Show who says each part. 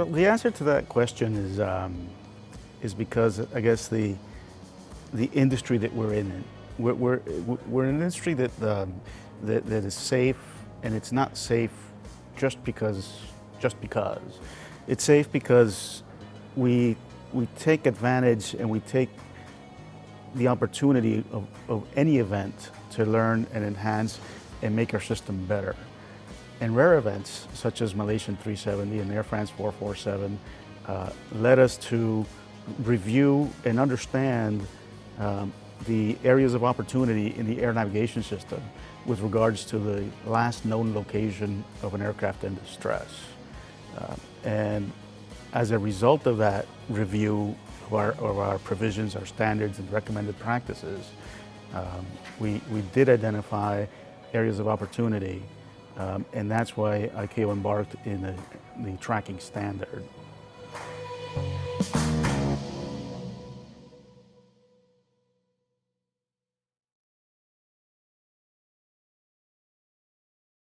Speaker 1: So the answer to that question is because I guess the industry that we're in, we're in an industry that is safe, and it's not safe just because. It's safe because we take advantage and we take the opportunity of any event to learn and enhance and make our system better. And rare events such as Malaysian 370 and Air France 447 led us to review and understand the areas of opportunity in the air navigation system with regards to the last known location of an aircraft in distress. And as a result of that review of our provisions, our standards and recommended practices, we did identify areas of opportunity, and that's why ICAO embarked in the tracking standard.